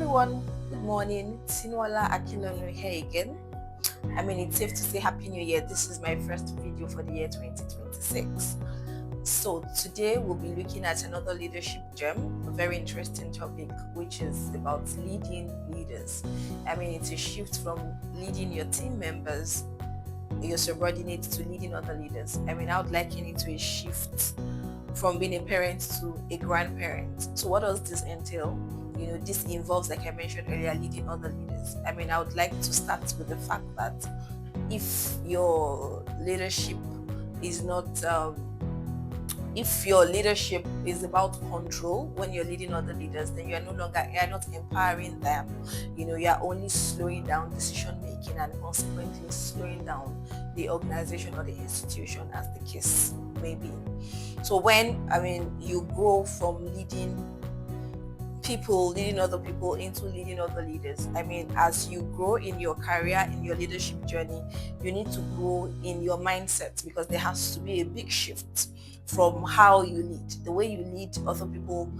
everyone, good morning. Tinola Akinonu here again. It's safe to say Happy New Year. This is my first video for the year 2026. So today we'll be looking at another leadership gem, a very interesting topic, which is about leading leaders. It's a shift from leading your team members, your subordinates, to leading other leaders. I would liken it to a shift from being a parent to a grandparent. So what does this entail? This involves, like I mentioned earlier, leading other leaders. I would like to start with the fact that if your leadership is not if your leadership is about control when you're leading other leaders, then you're not empowering them. You're only slowing down decision making and consequently slowing down the organization or the institution, as the case may be. So when you go from leading other people into leading other leaders, as you grow in your career, in your leadership journey, you need to grow in your mindset, because there has to be a big shift from how you lead. The way you lead other people,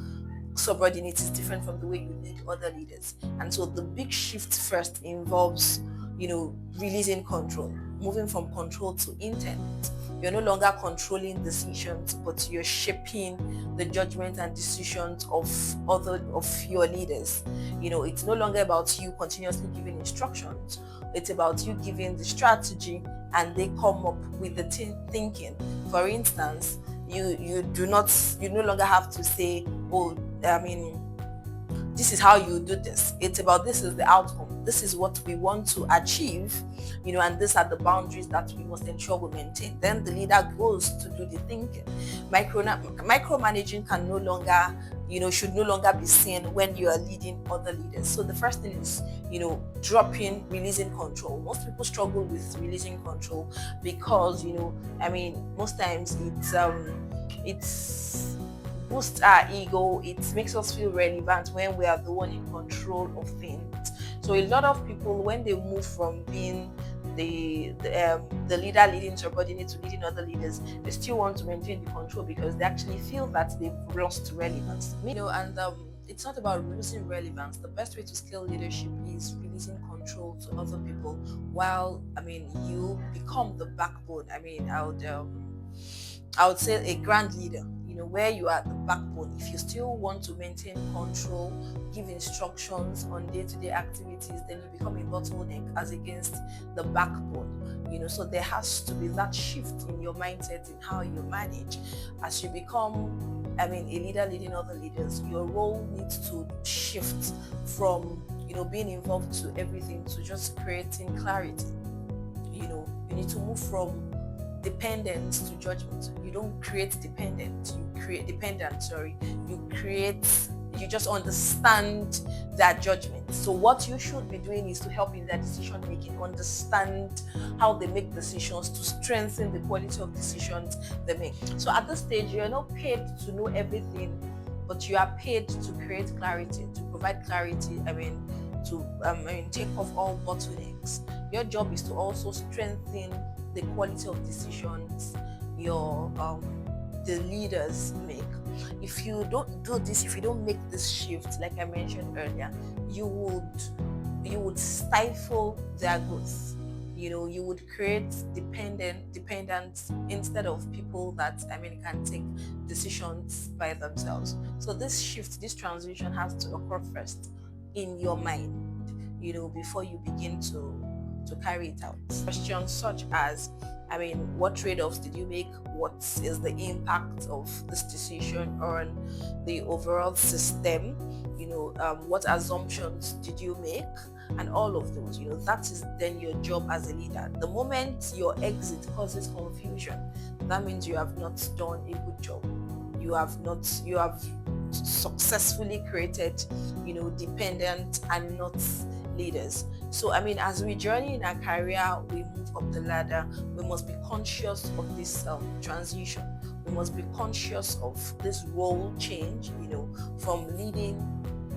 subordinates, is different from the way you lead other leaders. And so the big shift first involves releasing control, moving from control to intent. You're no longer controlling decisions, but you're shaping the judgment and decisions of your leaders. It's no longer about you continuously giving instructions. It's about you giving the strategy and they come up with the thinking. For instance, you no longer have to say, this is how you do this. It's about, this is the outcome. This is what we want to achieve, and these are the boundaries that we must ensure we maintain. Then the leader goes to do the thinking. Micromanaging should no longer be seen when you are leading other leaders. So the first thing is, releasing control. Most people struggle with releasing control because, most times it's boosts our ego. It makes us feel relevant when we are the one in control of things. So a lot of people, when they move from being the leader leading subordinate to leading other leaders, they still want to maintain the control because they actually feel that they've lost relevance. It's not about losing relevance. The best way to scale leadership is releasing control to other people, while you become the backbone. I would say a grand leader, where you are the backbone. If you still want to maintain control, give instructions on day-to-day activities, then you become a bottleneck as against the backbone. So there has to be that shift in your mindset in how you manage. As you become a leader leading other leaders, your role needs to shift from being involved to everything to just creating clarity. You need to move from dependence to judgment. You don't create dependent, you just understand that judgment. So what you should be doing is to help in their decision making, understand how they make decisions, to strengthen the quality of decisions they make. So at this stage, you're not paid to know everything, but you are paid to create clarity, to provide clarity, to take off all bottlenecks. Your job is to also strengthen the quality of decisions the leaders make. If you don't do this, if you don't make this shift, like I mentioned earlier, you would stifle their growth. You would create dependence instead of people that can take decisions by themselves. So this shift, this transition has to occur first in your mind, before you begin to carry it out. Questions such as, what trade-offs did you make? What is the impact of this decision on the overall system? What assumptions did you make? And all of those, that is then your job as a leader. The moment your exit causes confusion, that means you have not done a good job. You have successfully created, dependent and not leaders. So as we journey in our career, we move up the ladder, we must be conscious of this transition. We must be conscious of this role change, from leading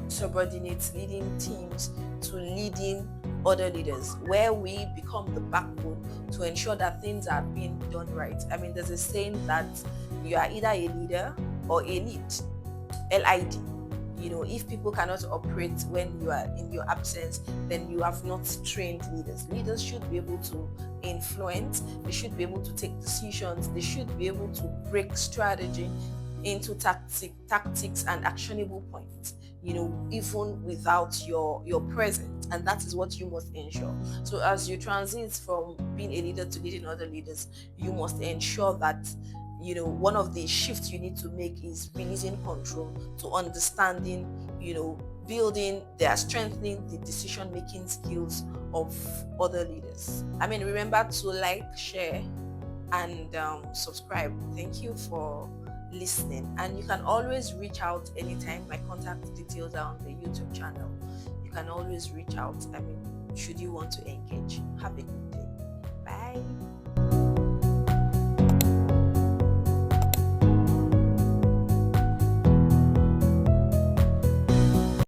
subordinates, leading teams, to leading other leaders, where we become the backbone to ensure that things are being done right. There's a saying that you are either a leader or a lead, LID. If people cannot operate when you are in your absence, then you have not trained leaders. Leaders should be able to influence, they should be able to take decisions, they should be able to break strategy into tactics and actionable points, even without your presence. And that is what you must ensure. So as you transit from being a leader to leading other leaders, you must ensure that one of the shifts you need to make is releasing control to understanding, building their strengthening the decision making skills of other leaders. Remember to like, share, and subscribe. Thank you for listening, and you can always reach out anytime. My contact details are on the YouTube channel. You can always reach out, should you want to engage. Have a good day. Bye.